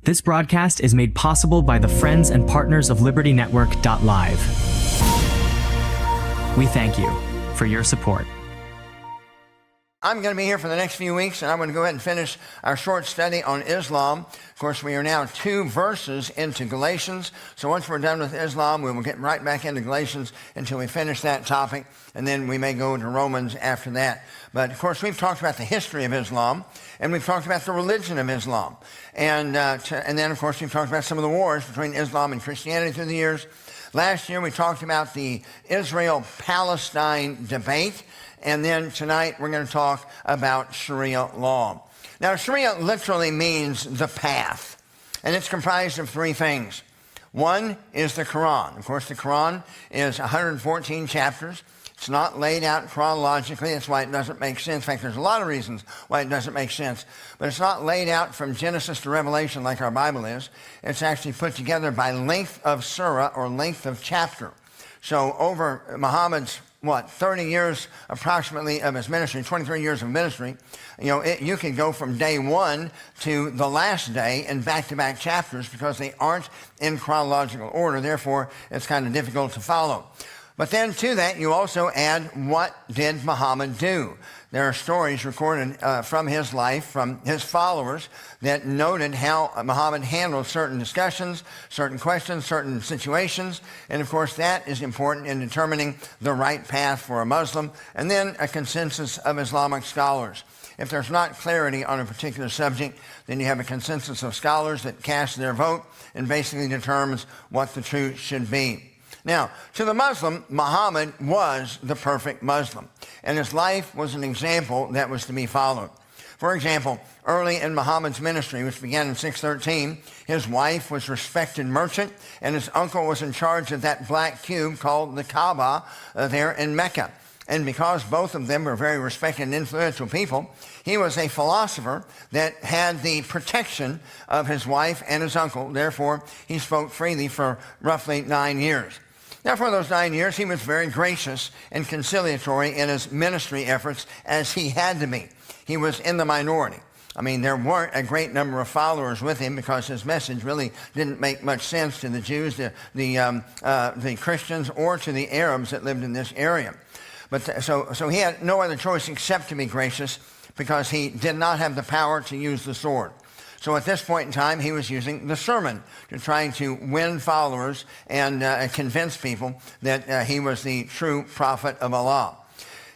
This broadcast is made possible by the friends and partners of LibertyNetwork.live. We thank you for your support. I'm going to be here for the next few weeks, and I'm going to go ahead and finish our short study on Islam. Of course, we are now 2 verses into Galatians, so once we're done with Islam, we will get right back into Galatians until we finish that topic, and then we may go to Romans after that. But, of course, we've talked about the history of Islam, and we've talked about the religion of Islam. And then, of course, we've talked about some of the wars between Islam and Christianity through the years. Last year, we talked about the Israel-Palestine debate. And then tonight, we're going to talk about Sharia law. Now, Sharia literally means the path. And it's comprised of 3 things. One is the Quran. Of course, the Quran is 114 chapters. It's not laid out chronologically. That's why it doesn't make sense. In fact, there's a lot of reasons why it doesn't make sense. But it's not laid out from Genesis to Revelation like our Bible is. It's actually put together by length of surah or length of chapter. So over Muhammad's 30 years approximately of his ministry, 23 years of ministry, you can go from day 1 to the last day in back-to-back chapters because they aren't in chronological order. Therefore, it's kind of difficult to follow. But then to that, you also add, what did Muhammad do? There are stories recorded from his life, from his followers, that noted how Muhammad handled certain discussions, certain questions, certain situations. And of course, that is important in determining the right path for a Muslim. And then a consensus of Islamic scholars. If there's not clarity on a particular subject, then you have a consensus of scholars that cast their vote and basically determines what the truth should be. Now, to the Muslim, Muhammad was the perfect Muslim, and his life was an example that was to be followed. For example, early in Muhammad's ministry, which began in 613, his wife was a respected merchant, and his uncle was in charge of that black cube called the Kaaba there in Mecca. And because both of them were very respected and influential people, he was a philosopher that had the protection of his wife and his uncle. Therefore, he spoke freely for roughly 9 years. Now, for those 9 years, he was very gracious and conciliatory in his ministry efforts, as he had to be. He was in the minority. I mean, there weren't a great number of followers with him because his message really didn't make much sense to the Jews, the Christians, or to the Arabs that lived in this area. But so he had no other choice except to be gracious because he did not have the power to use the sword. So at this point in time, he was using the sermon to try to win followers and convince people that he was the true prophet of Allah.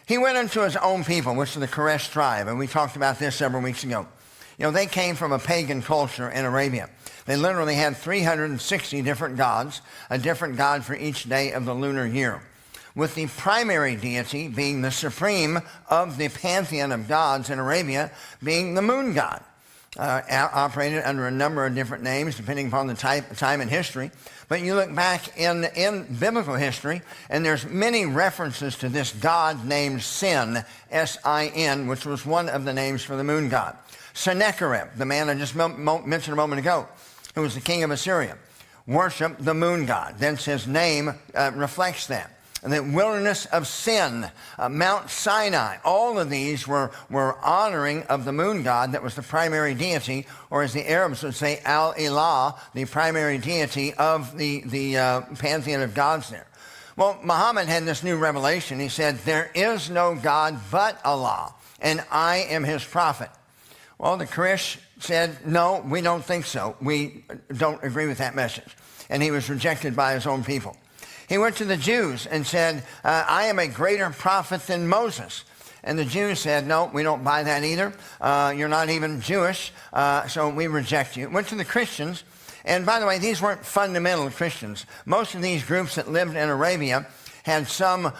He went into his own people, which is the Quraysh tribe, and we talked about this several weeks ago. They came from a pagan culture in Arabia. They literally had 360 different gods, a different god for each day of the lunar year, with the primary deity being the supreme of the pantheon of gods in Arabia, being the moon god. Operated under a number of different names depending upon the time and history. But you look back in biblical history, and there's many references to this god named Sin, S-I-N, which was one of the names for the moon god. Sennacherib, the man I just mentioned a moment ago, who was the king of Assyria, worshiped the moon god. Thence his name reflects that. And the wilderness of Sin, Mount Sinai, all of these were honoring of the moon god that was the primary deity, or as the Arabs would say, Al-Ilah, the primary deity of the pantheon of gods there. Well, Muhammad had this new revelation. He said, there is no God but Allah, and I am his prophet. Well, the Quraysh said, no, we don't think so. We don't agree with that message. And he was rejected by his own people. He went to the Jews and said, I am a greater prophet than Moses. And the Jews said, no, we don't buy that either. You're not even Jewish, so we reject you. Went to the Christians, and by the way, these weren't fundamental Christians. Most of these groups that lived in Arabia had some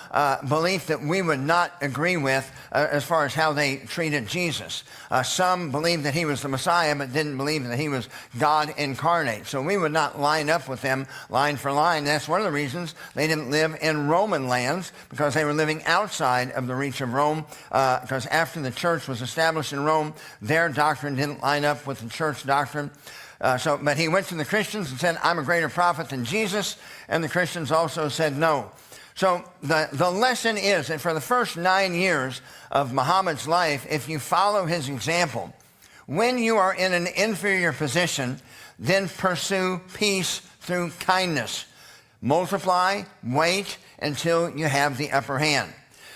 belief that we would not agree with as far as how they treated Jesus. Some believed that he was the Messiah, but didn't believe that he was God incarnate. So we would not line up with them line for line. That's one of the reasons they didn't live in Roman lands, because they were living outside of the reach of Rome, because after the church was established in Rome, their doctrine didn't line up with the church doctrine. But he went to the Christians and said, I'm a greater prophet than Jesus, and the Christians also said no. So the lesson is that for the first 9 years of Muhammad's life, if you follow his example, when you are in an inferior position, then pursue peace through kindness. Multiply, wait until you have the upper hand.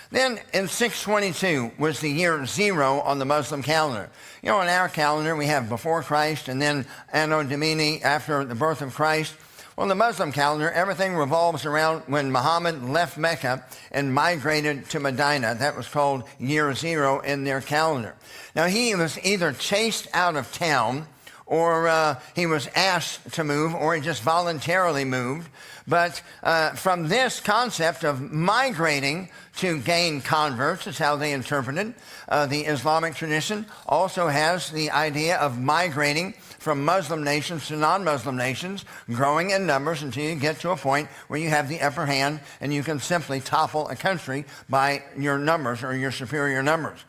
Then in 622 was the year 0 on the Muslim calendar. You know, on our calendar we have before Christ and then Anno Domini, after the birth of Christ. On the Muslim calendar, everything revolves around when Muhammad left Mecca and migrated to Medina. That was called year 0 in their calendar. Now, he was either chased out of town, or he was asked to move, or he just voluntarily moved. But from this concept of migrating to gain converts, is how they interpreted the Islamic tradition, also has the idea of migrating from Muslim nations to non-Muslim nations, growing in numbers until you get to a point where you have the upper hand and you can simply topple a country by your numbers or your superior numbers.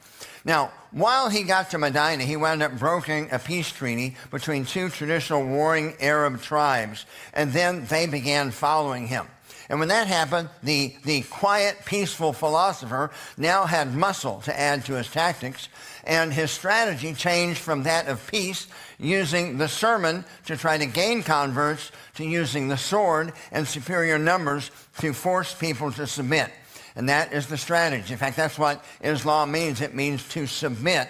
Now, while he got to Medina, he wound up brokering a peace treaty between two traditional warring Arab tribes, and then they began following him. And when that happened, the quiet, peaceful philosopher now had muscle to add to his tactics, and his strategy changed from that of peace, using the sermon to try to gain converts, to using the sword and superior numbers to force people to submit. And that is the strategy. In fact, that's what Islam means. It means to submit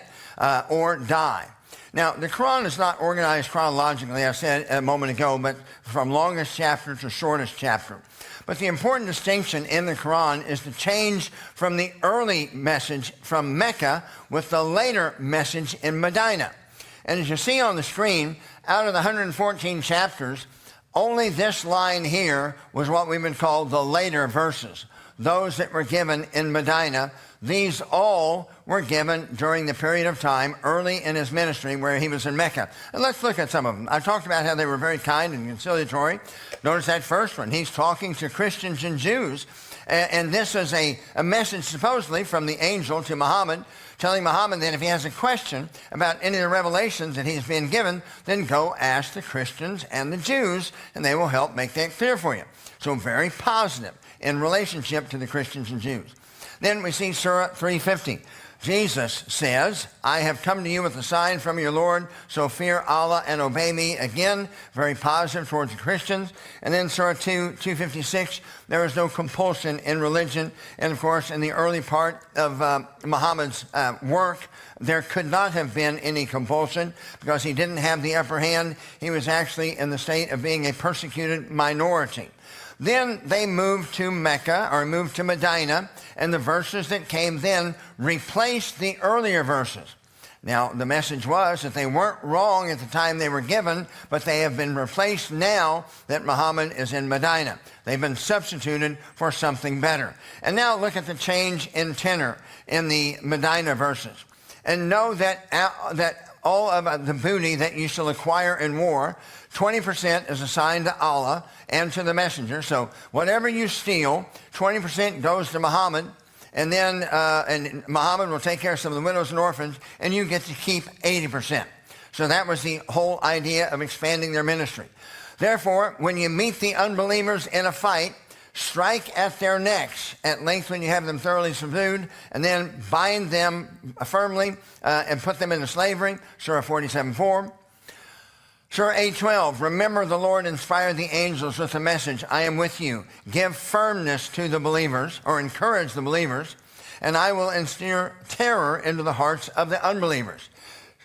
or die. Now, the Quran is not organized chronologically, I said a moment ago, but from longest chapter to shortest chapter. But the important distinction in the Quran is the change from the early message from Mecca with the later message in Medina. And as you see on the screen, out of the 114 chapters, only this line here was what we've been called the later verses. Those that were given in Medina, these all were given during the period of time early in his ministry where he was in Mecca. And let's look at some of them. I talked about how they were very kind and conciliatory. Notice that first one. He's talking to Christians and Jews. And this is a message supposedly from the angel to Muhammad, telling Muhammad that if he has a question about any of the revelations that he's been given, then go ask the Christians and the Jews, and they will help make that clear for you. So very positive in relationship to the Christians and Jews. Then we see Surah 350. Jesus says, I have come to you with a sign from your Lord, so fear Allah and obey me. Again, very positive towards the Christians. And then Surah 256, there is no compulsion in religion. And of course, in the early part of Muhammad's work, there could not have been any compulsion because he didn't have the upper hand. He was actually in the state of being a persecuted minority. Then they moved to Mecca, or moved to Medina, and the verses that came then replaced the earlier verses. Now, the message was that they weren't wrong at the time they were given, but they have been replaced now that Muhammad is in Medina. They've been substituted for something better. And now look at the change in tenor in the Medina verses. And know that all of the booty that you shall acquire in war, 20% is assigned to Allah and to the messenger. So whatever you steal, 20% goes to Muhammad, and then and Muhammad will take care of some of the widows and orphans, and you get to keep 80%. So that was the whole idea of expanding their ministry. Therefore, when you meet the unbelievers in a fight, strike at their necks at length when you have them thoroughly subdued, and then bind them firmly and put them into slavery. Surah 47:4. Surah 8:12, remember the Lord inspired the angels with a message, I am with you. Give firmness to the believers, or encourage the believers, and I will instill terror into the hearts of the unbelievers.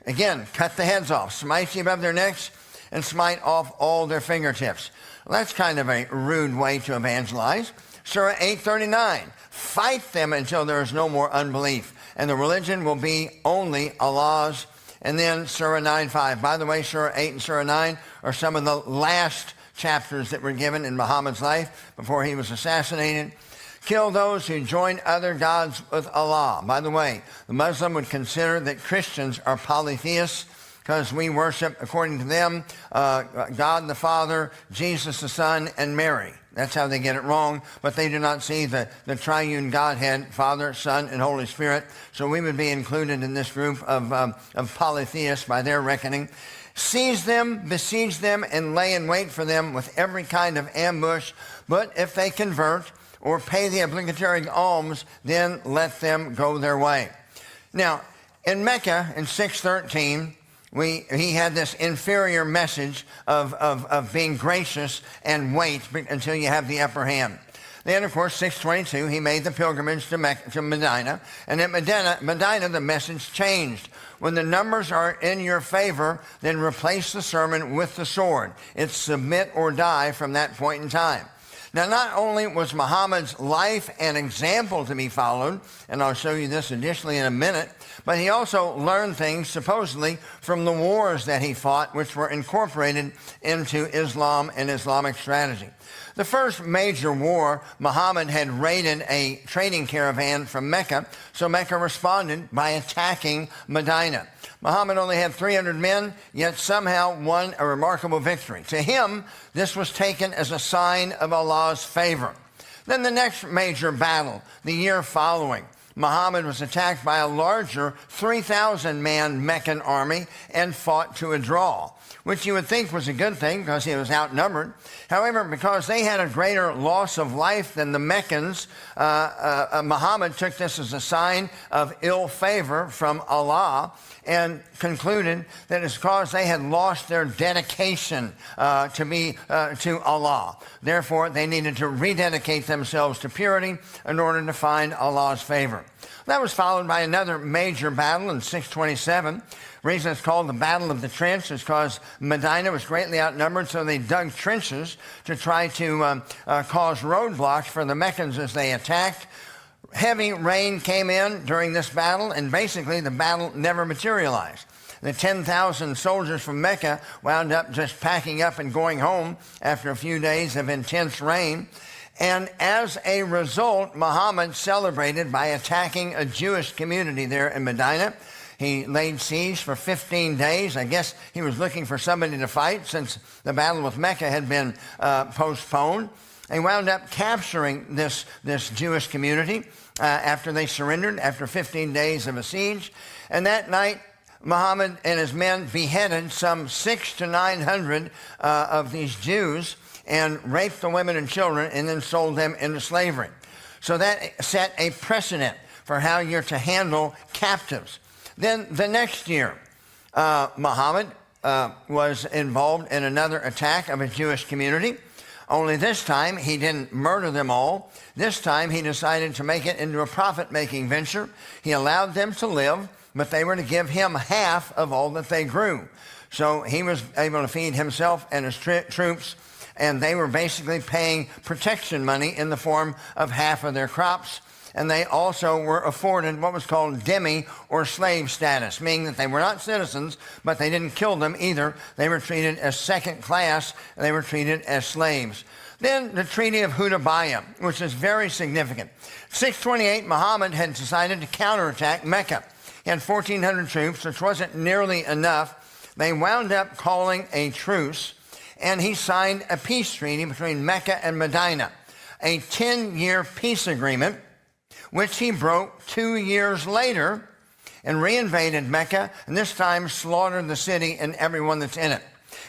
Again, cut the heads off, smite you above their necks, and smite off all their fingertips. Well, that's kind of a rude way to evangelize. Surah 8:39, fight them until there is no more unbelief, and the religion will be only Allah's. And then Surah 9:5. By the way, Surah 8 and Surah 9 are some of the last chapters that were given in Muhammad's life before he was assassinated. Kill those who join other gods with Allah. By the way, the Muslim would consider that Christians are polytheists because we worship, according to them, God the Father, Jesus the Son, and Mary. That's how they get it wrong, but they do not see the triune Godhead, Father, Son, and Holy Spirit. So we would be included in this group of polytheists by their reckoning. Seize them, besiege them, and lay in wait for them with every kind of ambush. But if they convert or pay the obligatory alms, then let them go their way. Now, in Mecca in 613, He had this inferior message of being gracious and wait until you have the upper hand. Then, of course, 622, he made the pilgrimage to Medina. And at Medina, the message changed. When the numbers are in your favor, then replace the sermon with the sword. It's submit or die from that point in time. Now, not only was Muhammad's life an example to be followed, and I'll show you this additionally in a minute, but he also learned things supposedly from the wars that he fought, which were incorporated into Islam and Islamic strategy. The first major war, Muhammad had raided a trading caravan from Mecca, so Mecca responded by attacking Medina. Muhammad only had 300 men, yet somehow won a remarkable victory. To him, this was taken as a sign of Allah's favor. Then the next major battle, the year following, Muhammad was attacked by a larger 3,000-man Meccan army and fought to a draw, which you would think was a good thing because he was outnumbered. However, because they had a greater loss of life than the Meccans, Muhammad took this as a sign of ill favor from Allah and concluded that it's because they had lost their dedication to Allah. Therefore, they needed to rededicate themselves to purity in order to find Allah's favor. That was followed by another major battle in 627. The reason it's called the Battle of the Trench is because Medina was greatly outnumbered, so they dug trenches to try to cause roadblocks for the Meccans as they attacked. Heavy rain came in during this battle, and basically the battle never materialized. The 10,000 soldiers from Mecca wound up just packing up and going home after a few days of intense rain. And as a result, Muhammad celebrated by attacking a Jewish community there in Medina. He laid siege for 15 days. I guess he was looking for somebody to fight since the battle with Mecca had been postponed. He wound up capturing this Jewish community after they surrendered, after 15 days of a siege. And that night, Muhammad and his men beheaded some 600 to 900 of these Jews and raped the women and children and then sold them into slavery. So that set a precedent for how you're to handle captives. Then the next year, Muhammad was involved in another attack of a Jewish community. Only this time, he didn't murder them all. This time, he decided to make it into a profit-making venture. He allowed them to live, but they were to give him half of all that they grew. So he was able to feed himself and his troops, and they were basically paying protection money in the form of half of their crops. And they also were afforded what was called dhimmi, or slave status, meaning that they were not citizens, but they didn't kill them either. They were treated as second class, and they were treated as slaves. Then the Treaty of Hudaybiyah, which is very significant. 628, Muhammad had decided to counterattack Mecca. He had 1,400 troops, which wasn't nearly enough. They wound up calling a truce, and he signed a peace treaty between Mecca and Medina, a 10-year peace agreement, which he broke 2 years later and reinvaded Mecca, and this time slaughtered the city and everyone that's in it.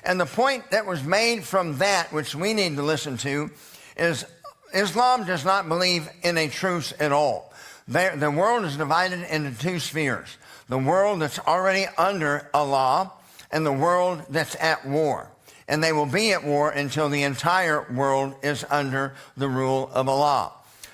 And the point that was made from that, which we need to listen to, is Islam does not believe in a truce at all. The world is divided into two spheres: the world that's already under Allah and the world that's at war. And they will be at war until the entire world is under the rule of Allah.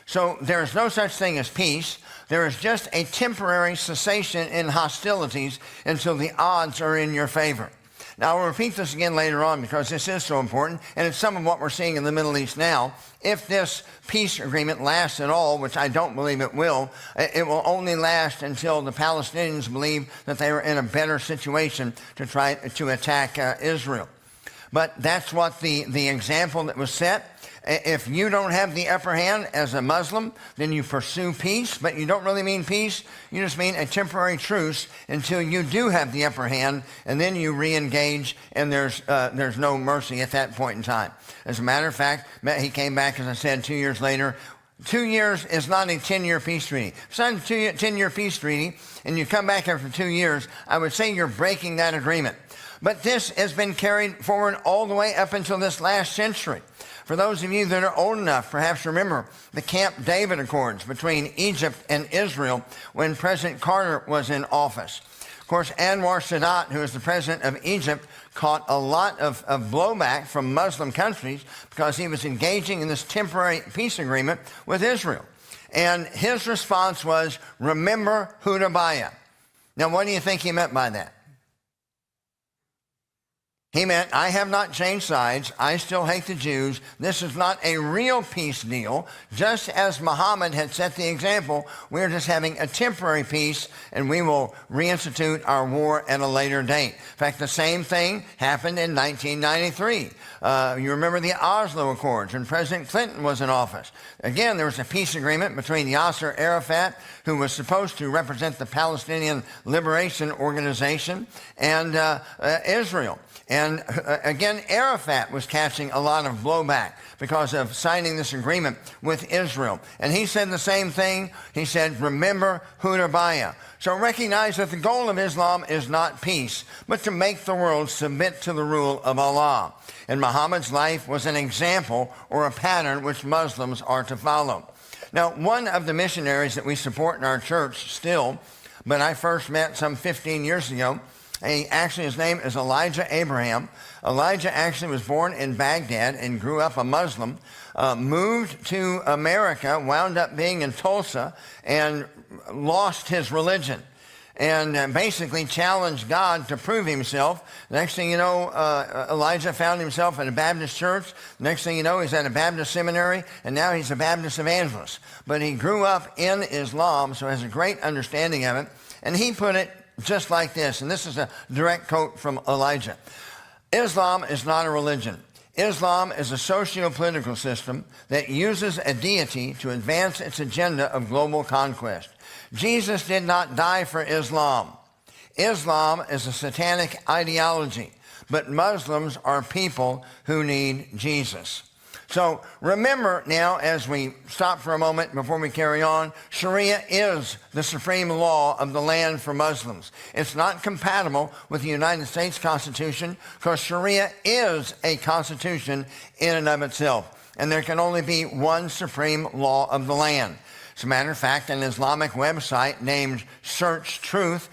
So there is no such thing as peace. There is just a temporary cessation in hostilities until the odds are in your favor. Now, I'll repeat this again later on because this is so important, and it's some of what we're seeing in the Middle East now. If this peace agreement lasts at all, which I don't believe it will only last until the Palestinians believe that they are in a better situation to try to attack Israel. But that's what the example that was set. If you don't have the upper hand as a Muslim, then you pursue peace, but you don't really mean peace. You just mean a temporary truce until you do have the upper hand, and then you re-engage, and there's no mercy at that point in time. As a matter of fact, he came back, as I said, 2 years later. 2 years is not a 10-year peace treaty. If it's not a 10-year peace treaty, and you come back after 2 years, I would say you're breaking that agreement. But this has been carried forward all the way up until this last century. For those of you that are old enough, perhaps remember the Camp David Accords between Egypt and Israel when President Carter was in office. Of course, Anwar Sadat, who is the president of Egypt, caught a lot of blowback from Muslim countries because he was engaging in this temporary peace agreement with Israel. And his response was, remember Hudaybiyah. Now, what do you think he meant by that? He meant, I have not changed sides. I still hate the Jews. This is not a real peace deal. Just as Muhammad had set the example, we're just having a temporary peace, and we will reinstitute our war at a later date. In fact, the same thing happened in 1993. You remember the Oslo Accords when President Clinton was in office. Again, there was a peace agreement between Yasser Arafat, who was supposed to represent the Palestinian Liberation Organization, and Israel. And again, Arafat was catching a lot of blowback because of signing this agreement with Israel. And he said the same thing. He said, remember Hudaybiyah. So recognize that the goal of Islam is not peace, but to make the world submit to the rule of Allah. And Muhammad's life was an example or a pattern which Muslims are to follow. Now, one of the missionaries that we support in our church still, but I first met some 15 years ago, his name is Elijah Abraham. Elijah actually was born in Baghdad and grew up a Muslim, moved to America, wound up being in Tulsa, and lost his religion. And basically challenged God to prove himself. Next thing you know, Elijah found himself at a Baptist church. Next thing you know, he's at a Baptist seminary, and now he's a Baptist evangelist. But he grew up in Islam, so has a great understanding of it. And he put it just like this, and this is a direct quote from Elijah. Islam is not a religion. Islam is a socio-political system that uses a deity to advance its agenda of global conquest. Jesus did not die for Islam. Islam is a satanic ideology, but Muslims are people who need Jesus. So remember now, as we stop for a moment before we carry on, Sharia is the supreme law of the land for Muslims. It's not compatible with the United States Constitution because Sharia is a constitution in and of itself. And there can only be one supreme law of the land. As a matter of fact, an Islamic website named Search Truth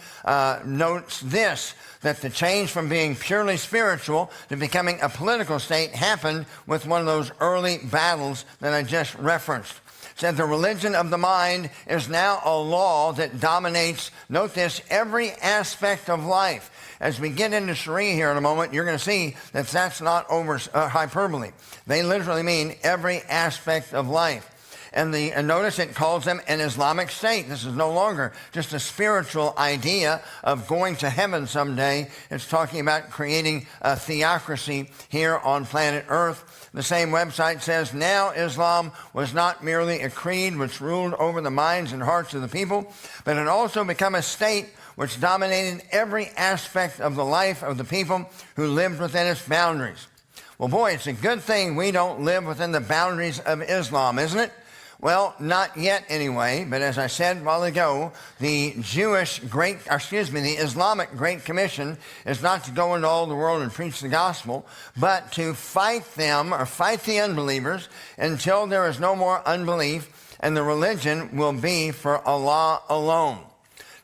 notes this, that the change from being purely spiritual to becoming a political state happened with one of those early battles that I just referenced. It said the religion of the mind is now a law that dominates, note this, every aspect of life. As we get into Sharia here in a moment, you're going to see that that's not hyperbole. They literally mean every aspect of life. And notice it calls them an Islamic state. This is no longer just a spiritual idea of going to heaven someday. It's talking about creating a theocracy here on planet Earth. The same website says, now Islam was not merely a creed which ruled over the minds and hearts of the people, but it also become a state which dominated every aspect of the life of the people who lived within its boundaries. Well, boy, it's a good thing we don't live within the boundaries of Islam, isn't it? Well, not yet anyway, but as I said a while ago, the Islamic Great Commission is not to go into all the world and preach the gospel, but to fight them or fight the unbelievers until there is no more unbelief and the religion will be for Allah alone.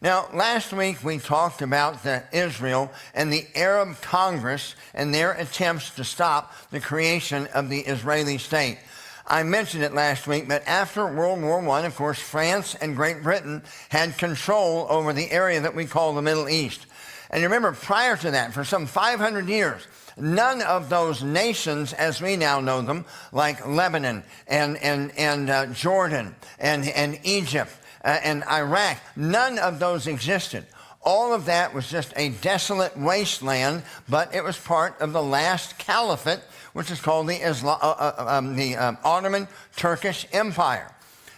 Now, last week we talked about Israel and the Arab Congress and their attempts to stop the creation of the Israeli state. I mentioned it last week, but after World War I, of course, France and Great Britain had control over the area that we call the Middle East. And you remember, prior to that, for some 500 years, none of those nations, as we now know them, like Lebanon and Jordan and Egypt and Iraq, none of those existed. All of that was just a desolate wasteland, but it was part of the last caliphate, which is called the Ottoman Turkish Empire.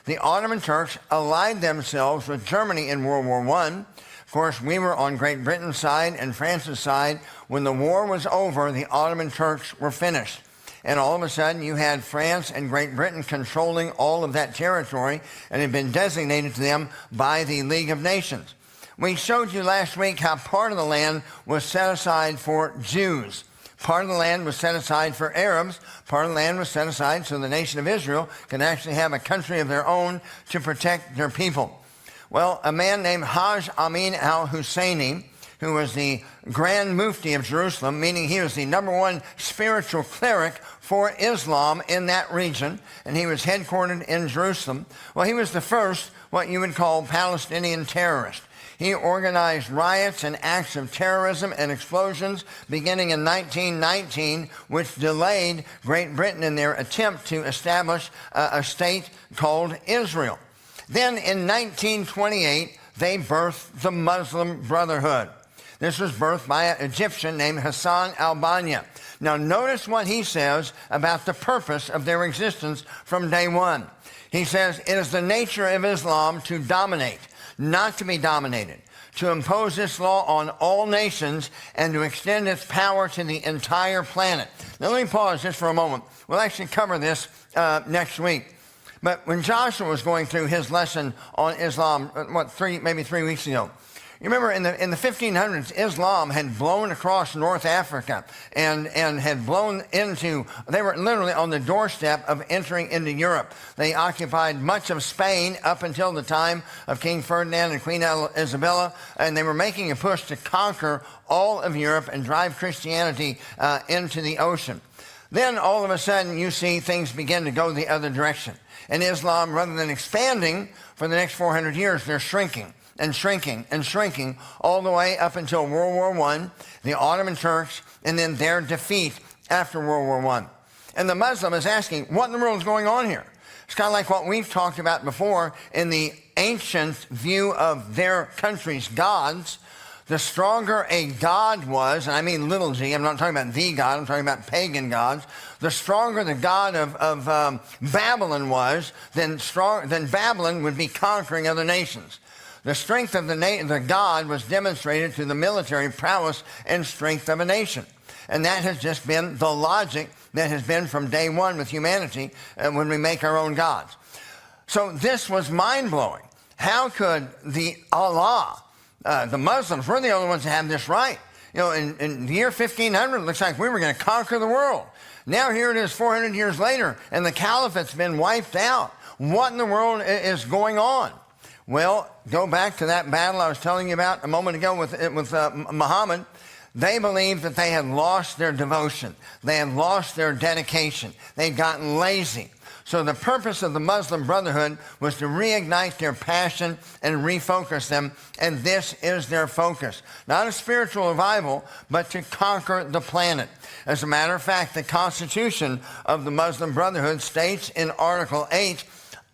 The Ottoman Turks allied themselves with Germany in World War I. Of course, we were on Great Britain's side and France's side. When the war was over, the Ottoman Turks were finished. And all of a sudden, you had France and Great Britain controlling all of that territory, and it had been designated to them by the League of Nations. We showed you last week how part of the land was set aside for Jews. Part of the land was set aside for Arabs. Part of the land was set aside so the nation of Israel can actually have a country of their own to protect their people. Well, a man named Haj Amin al-Husseini who was the Grand Mufti of Jerusalem, meaning he was the #1 spiritual cleric for Islam in that region, and he was headquartered in Jerusalem. Well, he was the first, what you would call, Palestinian terrorist. He organized riots and acts of terrorism and explosions beginning in 1919, which delayed Great Britain in their attempt to establish a state called Israel. Then in 1928, they birthed the Muslim Brotherhood. This was birthed by an Egyptian named Hassan al-Banna. Now notice what he says about the purpose of their existence from day one. He says, it is the nature of Islam to dominate, not to be dominated, to impose this law on all nations, and to extend its power to the entire planet. Now let me pause just for a moment. We'll actually cover this next week. But when Joshua was going through his lesson on Islam, maybe 3 weeks ago, you remember in the 1500s, Islam had blown across North Africa and had blown into, they were literally on the doorstep of entering into Europe. They occupied much of Spain up until the time of King Ferdinand and Queen Isabella, and they were making a push to conquer all of Europe and drive Christianity into the ocean. Then all of a sudden you see things begin to go the other direction. And Islam, rather than expanding for the next 400 years, they're shrinking and shrinking and shrinking all the way up until World War I, the Ottoman Turks, and then their defeat after World War I. And the Muslim is asking, what in the world is going on here? It's kind of like what we've talked about before in the ancient view of their country's gods. The stronger a god was, and I mean little g, I'm not talking about the God, I'm talking about pagan gods. The stronger the god of Babylon was, then Babylon would be conquering other nations. The strength of the god was demonstrated through the military prowess and strength of a nation. And that has just been the logic that has been from day one with humanity when we make our own gods. So this was mind-blowing. How could the Muslims, we're the only ones that have this right. You know, in the year 1500, it looks like we were going to conquer the world. Now here it is 400 years later, and the caliphate's been wiped out. What in the world is going on? Well, go back to that battle I was telling you about a moment ago with Muhammad. They believed that they had lost their devotion. They had lost their dedication. They'd gotten lazy. So the purpose of the Muslim Brotherhood was to reignite their passion and refocus them, and this is their focus. Not a spiritual revival, but to conquer the planet. As a matter of fact, the Constitution of the Muslim Brotherhood states in Article 8,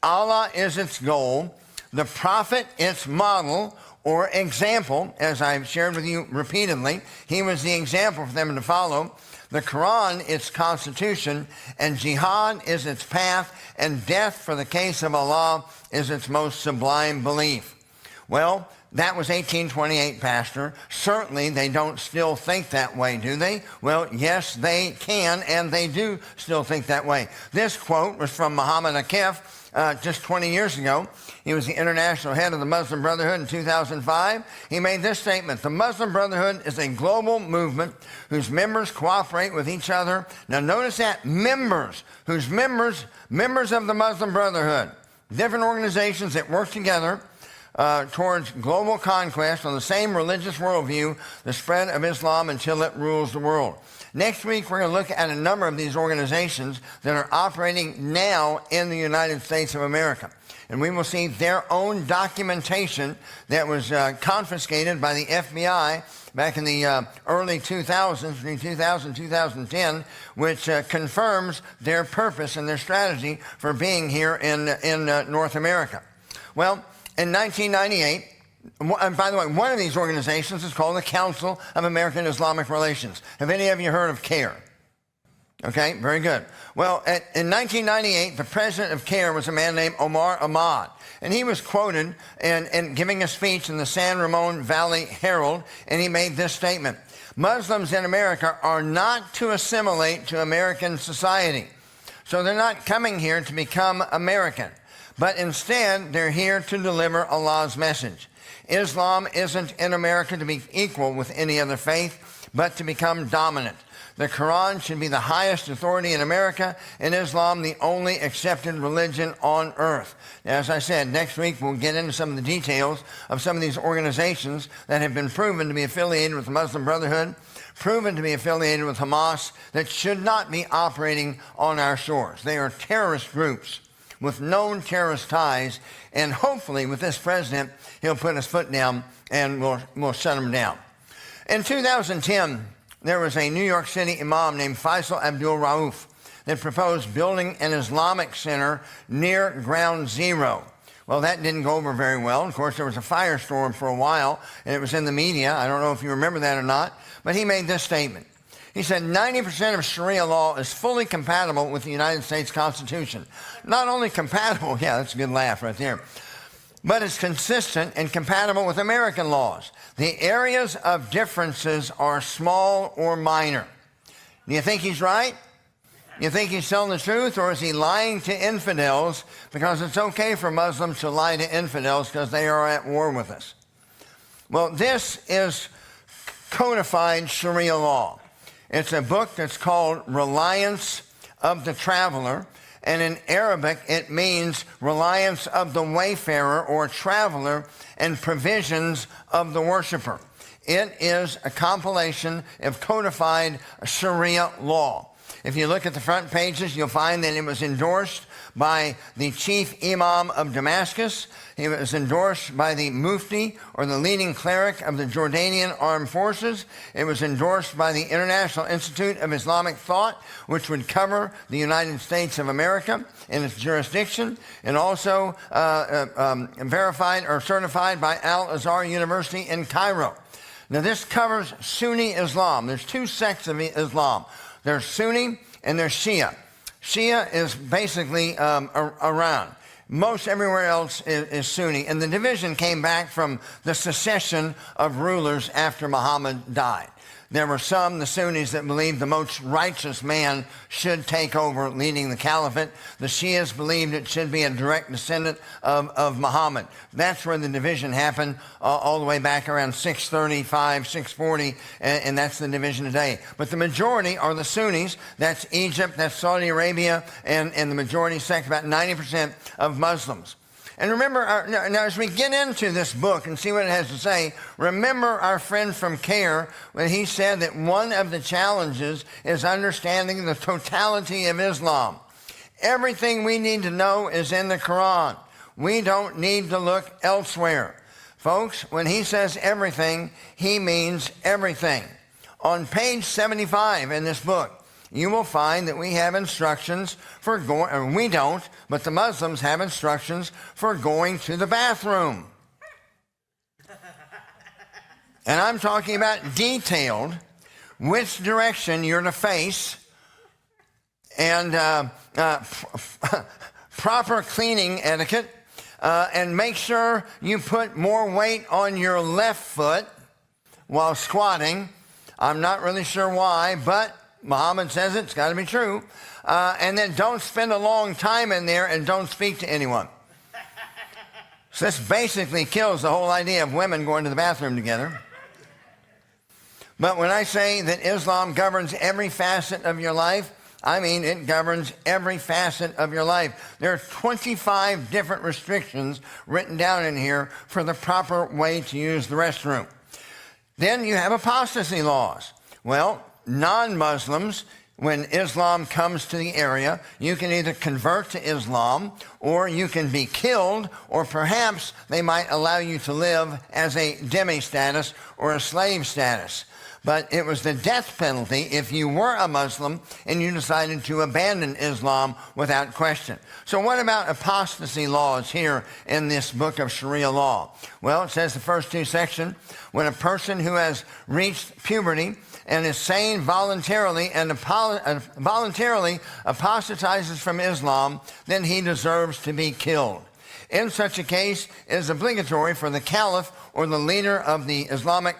Allah is its goal, the Prophet its model or example, as I've shared with you repeatedly. He was the example for them to follow. The Quran, its constitution, and jihad is its path, and death for the case of Allah is its most sublime belief. Well, that was 1828, Pastor. Certainly they don't still think that way, do they? Well, yes, they can, and they do still think that way. This quote was from Muhammad Akif just 20 years ago. He was the international head of the Muslim Brotherhood in 2005. He made this statement: the Muslim Brotherhood is a global movement whose members cooperate with each other. Now notice that, members of the Muslim Brotherhood, different organizations that work together towards global conquest on the same religious worldview, the spread of Islam until it rules the world. Next week, we're going to look at a number of these organizations that are operating now in the United States of America. And we will see their own documentation that was confiscated by the FBI back in the early 2000s, between 2000 and 2010, which confirms their purpose and their strategy for being here in North America. Well, in 1998, and by the way, one of these organizations is called the Council of American Islamic Relations. Have any of you heard of CARE? Okay, very good. Well, in 1998, the president of CARE was a man named Omar Ahmad. And he was quoted in giving a speech in the San Ramon Valley Herald, and he made this statement: Muslims in America are not to assimilate to American society. So they're not coming here to become American, but instead they're here to deliver Allah's message. Islam isn't in America to be equal with any other faith, but to become dominant. The Quran should be the highest authority in America, and Islam the only accepted religion on earth. Now, as I said, next week we'll get into some of the details of some of these organizations that have been proven to be affiliated with the Muslim Brotherhood, proven to be affiliated with Hamas, that should not be operating on our shores. They are terrorist groups with known terrorist ties, and hopefully with this president, he'll put his foot down and we'll shut them down. In 2010, there was a New York City imam named Faisal Abdul Rauf that proposed building an Islamic center near Ground Zero. Well, that didn't go over very well. Of course, there was a firestorm for a while, and it was in the media. I don't know if you remember that or not, but he made this statement. He said 90% of Sharia law is fully compatible with the United States Constitution. Not only compatible, yeah, that's a good laugh right there, but it's consistent and compatible with American laws. The areas of differences are small or minor. Do you think he's right? You think he's telling the truth, or is he lying to infidels because it's okay for Muslims to lie to infidels because they are at war with us? Well, this is codified Sharia law. It's a book that's called Reliance of the Traveler, and in Arabic it means reliance of the wayfarer or traveler and provisions of the worshiper. It is a compilation of codified Sharia law. If you look at the front pages, you'll find that it was endorsed by the chief imam of Damascus. It was endorsed by the mufti, or the leading cleric of the Jordanian Armed Forces. It was endorsed by the International Institute of Islamic Thought, which would cover the United States of America in its jurisdiction, and also verified or certified by Al-Azhar University in Cairo. Now, this covers Sunni Islam. There's two sects of Islam. There's Sunni and there's Shia. Shia is basically Iran. Most everywhere else is Sunni. And the division came back from the succession of rulers after Muhammad died. There were some, the Sunnis, that believed the most righteous man should take over leading the caliphate. The Shias believed it should be a direct descendant of Muhammad. That's where the division happened all the way back around 635, 640, and that's the division today. But the majority are the Sunnis. That's Egypt, that's Saudi Arabia, and the majority sect, about 90% of Muslims. And remember, now as we get into this book and see what it has to say, remember our friend from CARE when he said that one of the challenges is understanding the totality of Islam. Everything we need to know is in the Quran. We don't need to look elsewhere. Folks, when he says everything, he means everything. On page 75 in this book, you will find that we have instructions for going, or we don't, but the Muslims have instructions for going to the bathroom. And I'm talking about detailed, which direction you're to face, and proper cleaning etiquette, and make sure you put more weight on your left foot while squatting. I'm not really sure why, but Muhammad says it's got to be true. And then don't spend a long time in there and don't speak to anyone. So this basically kills the whole idea of women going to the bathroom together. But when I say that Islam governs every facet of your life, I mean it governs every facet of your life. There are 25 different restrictions written down in here for the proper way to use the restroom. Then you have apostasy laws. Well, non-Muslims, when Islam comes to the area, you can either convert to Islam, or you can be killed, or perhaps they might allow you to live as a demi-status or a slave status. But it was the death penalty if you were a Muslim and you decided to abandon Islam without question. So what about apostasy laws here in this book of Sharia law? Well, it says the first two sections, when a person who has reached puberty and is sane voluntarily and voluntarily apostatizes from Islam, then he deserves to be killed. In such a case, it is obligatory for the caliph or the leader of the Islamic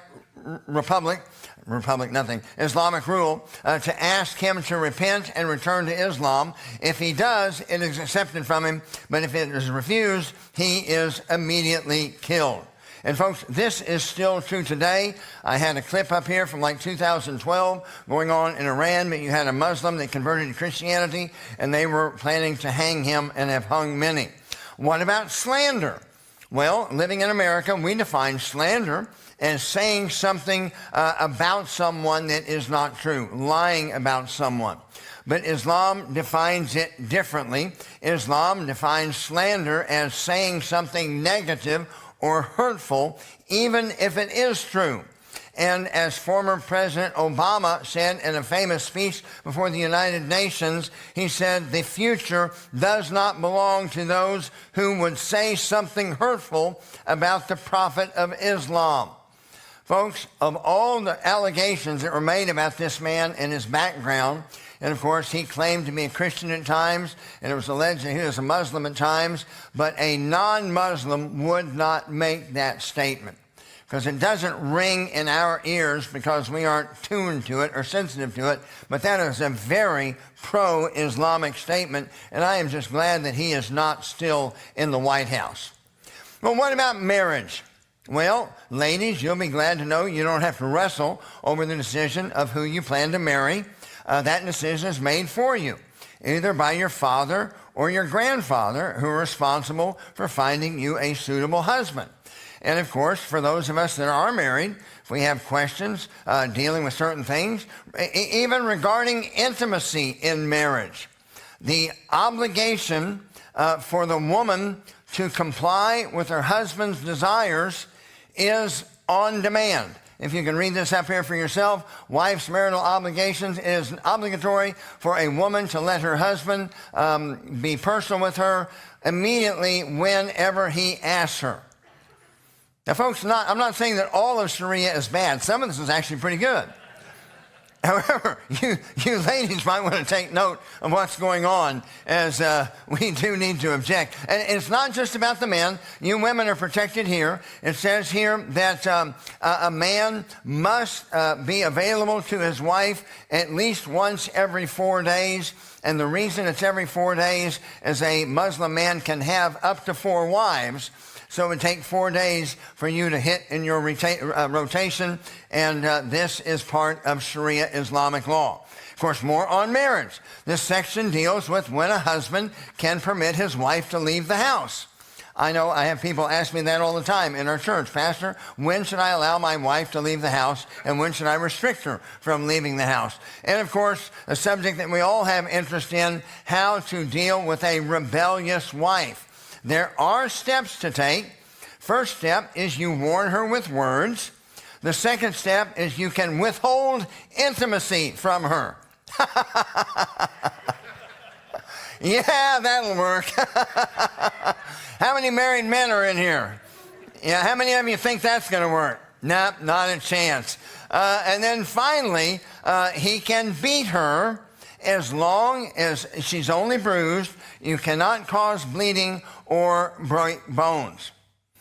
Islamic rule, to ask him to repent and return to Islam. If he does, it is accepted from him, but if it is refused, he is immediately killed. And folks, this is still true today. I had a clip up here from like 2012 going on in Iran, but you had a Muslim that converted to Christianity, and they were planning to hang him and have hung many. What about slander? Well, living in America, we define slander as saying something about someone that is not true, lying about someone. But Islam defines it differently. Islam defines slander as saying something negative or hurtful, even if it is true. And as former President Obama said in a famous speech before the United Nations, he said, "The future does not belong to those who would say something hurtful about the Prophet of Islam." Folks, of all the allegations that were made about this man and his background, and of course he claimed to be a Christian at times, and it was alleged that he was a Muslim at times, but a non-Muslim would not make that statement, because it doesn't ring in our ears because we aren't tuned to it or sensitive to it, but that is a very pro-Islamic statement, and I am just glad that he is not still in the White House. Well, what about marriage? Well, ladies, you'll be glad to know you don't have to wrestle over the decision of who you plan to marry. That decision is made for you, either by your father or your grandfather, who are responsible for finding you a suitable husband. And of course, for those of us that are married, if we have questions dealing with certain things, even regarding intimacy in marriage, the obligation for the woman to comply with her husband's desires is on demand. If you can read this up here for yourself, wife's marital obligations, it is obligatory for a woman to let her husband be personal with her immediately whenever he asks her. Now, folks, I'm not saying that all of Sharia is bad. Some of this is actually pretty good. However, you ladies might want to take note of what's going on, as we do need to object. And it's not just about the men. You women are protected here. It says here that a man must be available to his wife at least once every 4 days. And the reason it's every 4 days is a Muslim man can have up to 4 wives. So it would take 4 days for you to hit in your rotation, and this is part of Sharia Islamic law. Of course, more on marriage. This section deals with when a husband can permit his wife to leave the house. I know I have people ask me that all the time in our church. "Pastor, when should I allow my wife to leave the house, and when should I restrict her from leaving the house?" And of course, a subject that we all have interest in, how to deal with a rebellious wife. There are steps to take. First step is you warn her with words. The second step is you can withhold intimacy from her. Yeah, that'll work. How many married men are in here? Yeah, how many of you think that's going to work? Nope, not a chance. And then finally, he can beat her as long as she's only bruised. You cannot cause bleeding or break bones.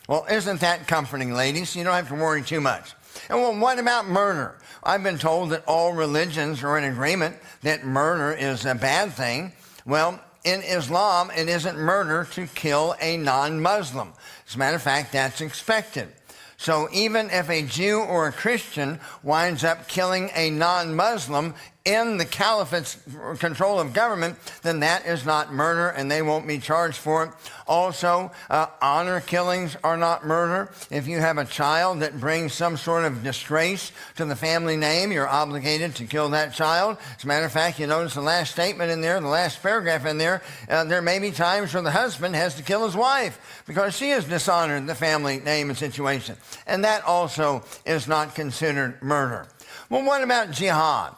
Well, isn't that comforting, ladies? You don't have to worry too much. And well, what about murder? I've been told that all religions are in agreement that murder is a bad thing. Well, in Islam, it isn't murder to kill a non-Muslim. As a matter of fact, that's expected. So even if a Jew or a Christian winds up killing a non-Muslim in the caliphate's control of government, then that is not murder, and they won't be charged for it. Also, honor killings are not murder. If you have a child that brings some sort of disgrace to the family name, you're obligated to kill that child. As a matter of fact, you notice the last statement in there, the last paragraph in there, there may be times where the husband has to kill his wife because she has dishonored the family name and situation. And that also is not considered murder. Well, what about jihad?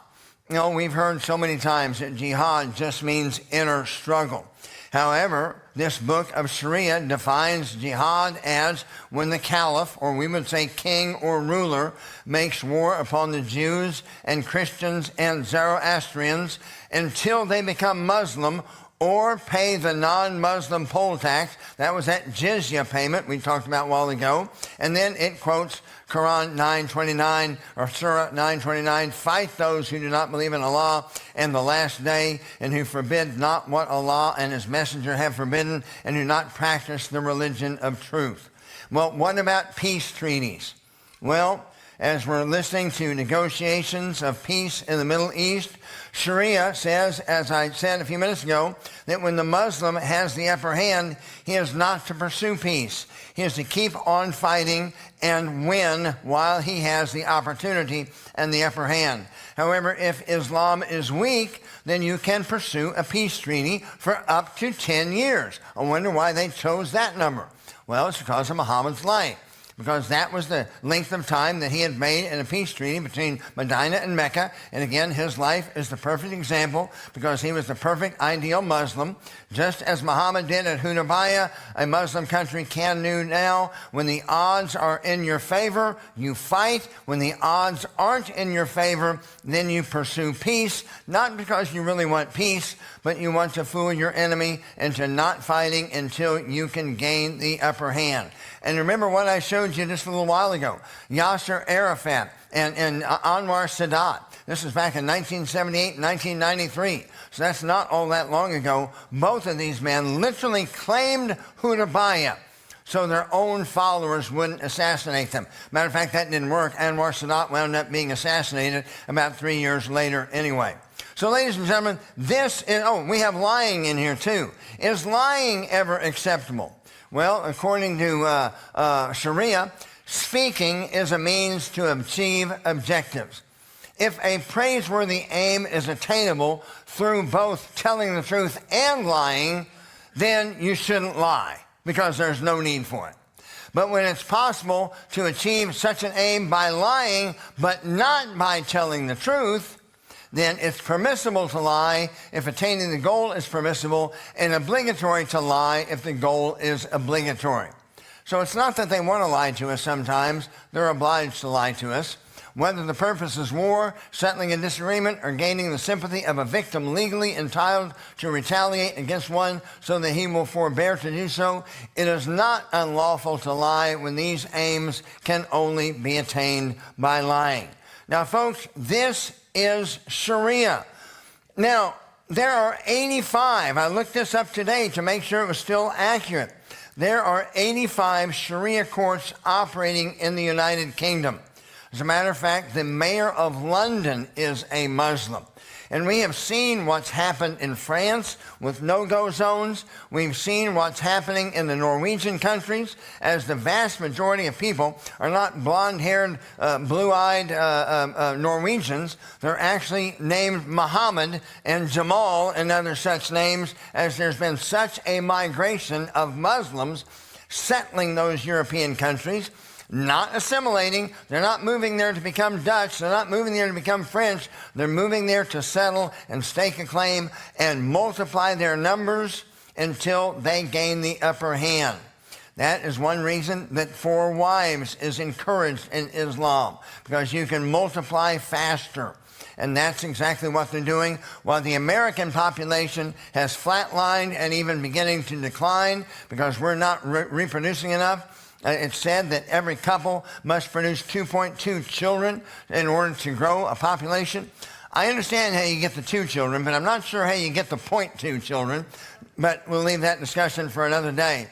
You know, we've heard so many times that jihad just means inner struggle. However, this book of Sharia defines jihad as when the caliph, or we would say king or ruler, makes war upon the Jews and Christians and Zoroastrians until they become Muslim or pay the non-Muslim poll tax. That was that jizya payment we talked about a while ago. And then it quotes Quran 9:29 or Surah 9:29, "Fight those who do not believe in Allah and the last day, and who forbid not what Allah and His Messenger have forbidden, and do not practice the religion of truth." Well, what about peace treaties? Well, as we're listening to negotiations of peace in the Middle East, Sharia says, as I said a few minutes ago, that when the Muslim has the upper hand, he is not to pursue peace. He is to keep on fighting and win while he has the opportunity and the upper hand. However, if Islam is weak, then you can pursue a peace treaty for up to 10 years. I wonder why they chose that number. Well, it's because of Muhammad's life, because that was the length of time that he had made in a peace treaty between Medina and Mecca. And again, his life is the perfect example because he was the perfect ideal Muslim. Just as Muhammad did at Hudaybiyah, a Muslim country can do now. When the odds are in your favor, you fight. When the odds aren't in your favor, then you pursue peace, not because you really want peace, but you want to fool your enemy into not fighting until you can gain the upper hand. And remember what I showed you just a little while ago. Yasser Arafat and Anwar Sadat. This is back in 1978 and 1993. So that's not all that long ago. Both of these men literally claimed Hudaybiyah so their own followers wouldn't assassinate them. Matter of fact, that didn't work. Anwar Sadat wound up being assassinated about 3 years later anyway. So ladies and gentlemen, this is, we have lying in here too. Is lying ever acceptable? Well, according to Sharia, speaking is a means to achieve objectives. If a praiseworthy aim is attainable through both telling the truth and lying, then you shouldn't lie because there's no need for it. But when it's possible to achieve such an aim by lying, but not by telling the truth, then it's permissible to lie if attaining the goal is permissible, and obligatory to lie if the goal is obligatory. So it's not that they want to lie to us sometimes, they're obliged to lie to us. Whether the purpose is war, settling a disagreement, or gaining the sympathy of a victim legally entitled to retaliate against one so that he will forbear to do so, it is not unlawful to lie when these aims can only be attained by lying. Now, folks, this is Sharia. Now, there are 85, I looked this up today to make sure it was still accurate. There are 85 Sharia courts operating in the United Kingdom. As a matter of fact, the mayor of London is a Muslim. And we have seen what's happened in France with no-go zones. We've seen what's happening in the Norwegian countries, as the vast majority of people are not blonde-haired, blue-eyed Norwegians. They're actually named Muhammad and Jamal and other such names, as there's been such a migration of Muslims settling those European countries, not assimilating. They're not moving there to become Dutch. They're not moving there to become French. They're moving there to settle and stake a claim and multiply their numbers until they gain the upper hand. That is one reason that 4 wives is encouraged in Islam, because you can multiply faster. And that's exactly what they're doing. While the American population has flatlined and even beginning to decline because we're not reproducing enough, it's said that every couple must produce 2.2 children in order to grow a population. I understand how you get the 2 children, but I'm not sure how you get the 0.2 children. But we'll leave that discussion for another day.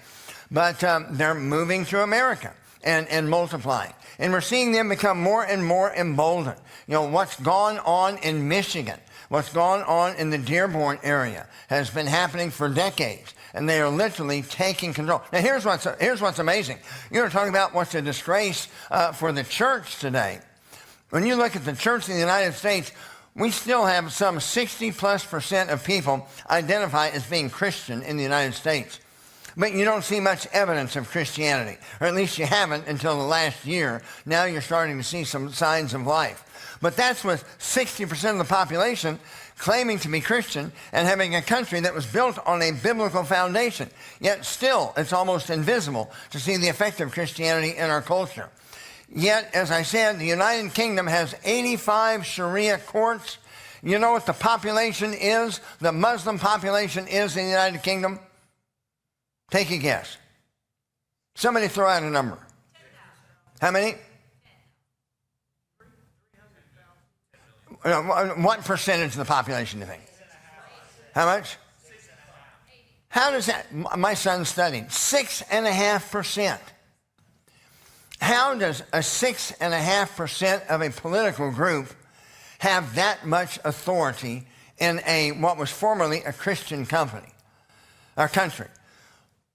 But they're moving to America and multiplying. And we're seeing them become more and more emboldened. You know, what's gone on in Michigan, what's gone on in the Dearborn area has been happening for decades. And they are literally taking control. Now, here's what's amazing. You're talking about what's a disgrace for the church today. When you look at the church in the United States, we still have some 60+% of people identify as being Christian in the United States. But you don't see much evidence of Christianity, or at least you haven't until the last year. Now you're starting to see some signs of life. But that's with 60% of the population claiming to be Christian and having a country that was built on a biblical foundation. Yet still, it's almost invisible to see the effect of Christianity in our culture. Yet, as I said, the United Kingdom has 85 Sharia courts. You know what the population is, the Muslim population is in the United Kingdom? Take a guess. Somebody throw out a number. How many? What percentage of the population do you think? How much? How does that? My son studied 6.5%. How does a 6.5% of a political group have that much authority in what was formerly a Christian country?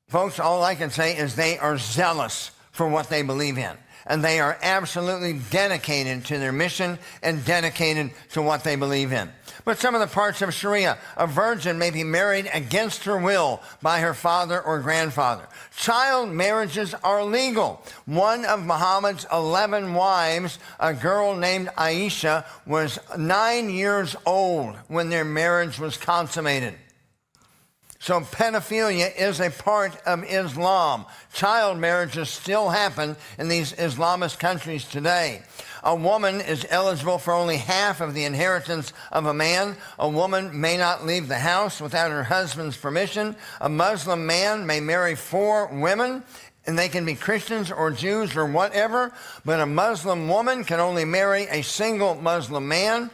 Folks, all I can say is they are zealous for what they believe in. And they are absolutely dedicated to their mission and dedicated to what they believe in. But some of the parts of Sharia, a virgin may be married against her will by her father or grandfather. Child marriages are legal. One of Muhammad's 11 wives, a girl named Aisha, was 9 years old when their marriage was consummated. So pedophilia is a part of Islam. Child marriages still happen in these Islamist countries today. A woman is eligible for only half of the inheritance of a man. A woman may not leave the house without her husband's permission. A Muslim man may marry 4 women, and they can be Christians or Jews or whatever, but a Muslim woman can only marry a single Muslim man.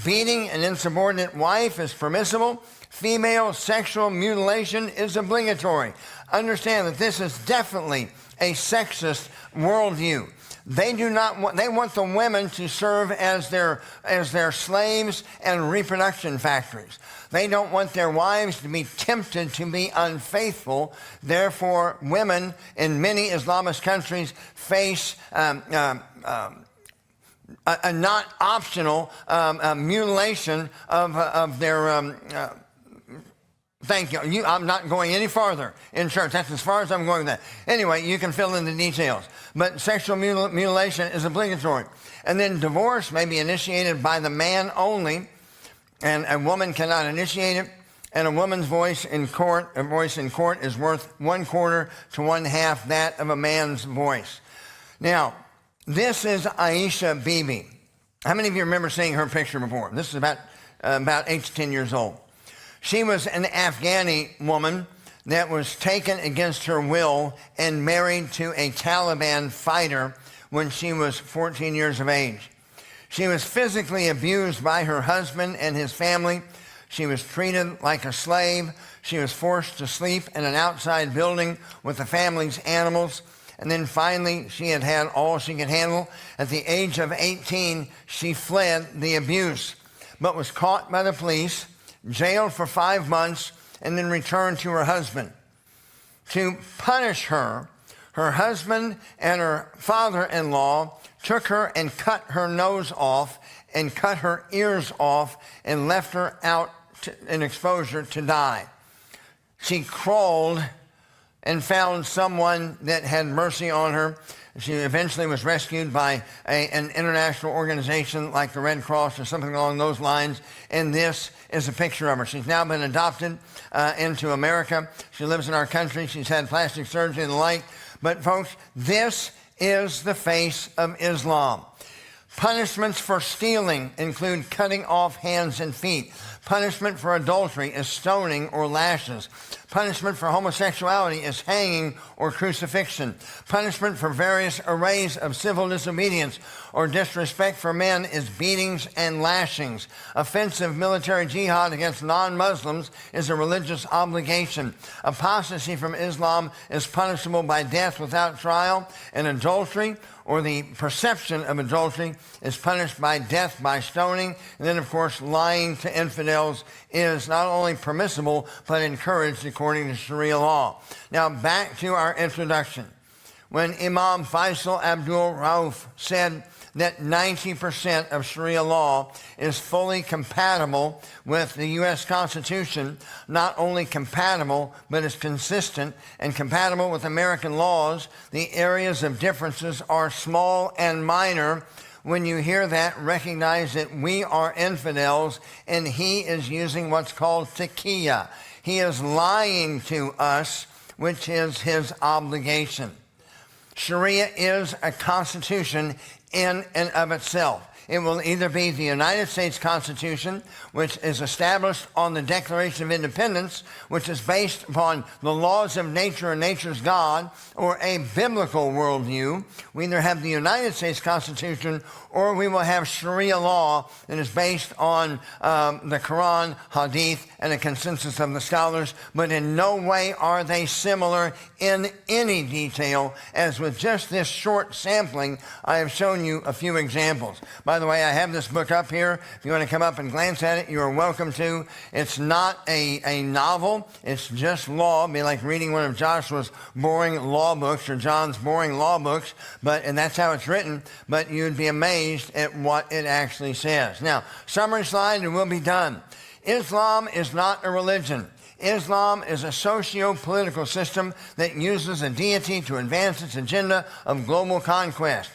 Beating an insubordinate wife is permissible. Female sexual mutilation is obligatory. Understand that this is definitely a sexist worldview. They want the women to serve as their slaves and reproduction factories. They don't want their wives to be tempted to be unfaithful. Therefore, women in many Islamist countries face a not optional mutilation of their thank you. I'm not going any farther in church. That's as far as I'm going with that. Anyway, you can fill in the details. But sexual mutilation is obligatory. And then divorce may be initiated by the man only, and a woman cannot initiate it. And a woman's voice in court is worth 1/4 to 1/2 that of a man's voice. Now, this is Aisha Bibi. How many of you remember seeing her picture before? This is about 8 to 10 years old. She was an Afghani woman that was taken against her will and married to a Taliban fighter when she was 14 years of age. She was physically abused by her husband and his family. She was treated like a slave. She was forced to sleep in an outside building with the family's animals. And then finally, she had all she could handle. At the age of 18, she fled the abuse, but was caught by the police, jailed for 5 months, and then returned to her husband. To punish her, her husband and her father-in-law took her and cut her nose off and cut her ears off and left her out in exposure to die. She crawled and found someone that had mercy on her. She eventually was rescued by an international organization like the Red Cross or something along those lines, and this is a picture of her. She's now been adopted into America. She lives in our country. She's had plastic surgery and the like. But folks, this is the face of Islam. Punishments for stealing include cutting off hands and feet. Punishment for adultery is stoning or lashes. Punishment for homosexuality is hanging or crucifixion. Punishment for various arrays of civil disobedience or disrespect for men is beatings and lashings. Offensive military jihad against non-Muslims is a religious obligation. Apostasy from Islam is punishable by death without trial, and adultery or the perception of adultery is punished by death by stoning. And then, of course, lying to infidels is not only permissible, but encouraged according to Sharia law. Now, back to our introduction. When Imam Faisal Abdul Rauf said that 90% of Sharia law is fully compatible with the U.S. Constitution, not only compatible, but is consistent and compatible with American laws. The areas of differences are small and minor. When you hear that, recognize that we are infidels, and he is using what's called taqiyya. He is lying to us, which is his obligation. Sharia is a constitution in and of itself. it will either be the United States Constitution, which is established on the Declaration of Independence, which is based upon the laws of nature and nature's God, or a biblical worldview. We either have the United States Constitution or we will have Sharia law that is based on the Quran, Hadith, and a consensus of the scholars, but in no way are they similar in any detail. As with just this short sampling, I have shown you a few examples. By the way, I have this book up here. If you want to come up and glance at it, you are welcome to. It's not a novel. It's just law. It'd be like reading one of Joshua's boring law books or John's boring law books, and that's how it's written, but you'd be amazed at what it actually says. Now, summary slide and we'll be done. Islam is not a religion. Islam is a socio-political system that uses a deity to advance its agenda of global conquest.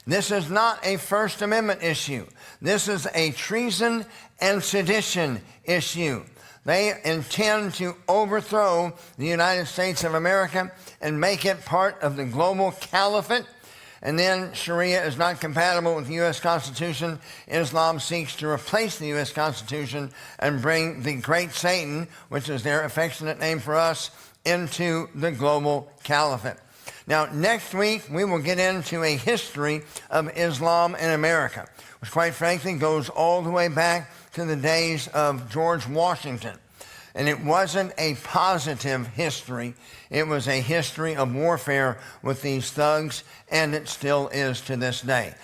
This is not a First Amendment issue. This is a treason and sedition issue. They intend to overthrow the United States of America and make it part of the global caliphate. And then Sharia is not compatible with the U.S. Constitution. Islam seeks to replace the U.S. Constitution and bring the great Satan, which is their affectionate name for us, into the global caliphate. Now, next week, we will get into a history of Islam in America, which quite frankly goes all the way back to the days of George Washington. And it wasn't a positive history. It was a history of warfare with these thugs, and it still is to this day.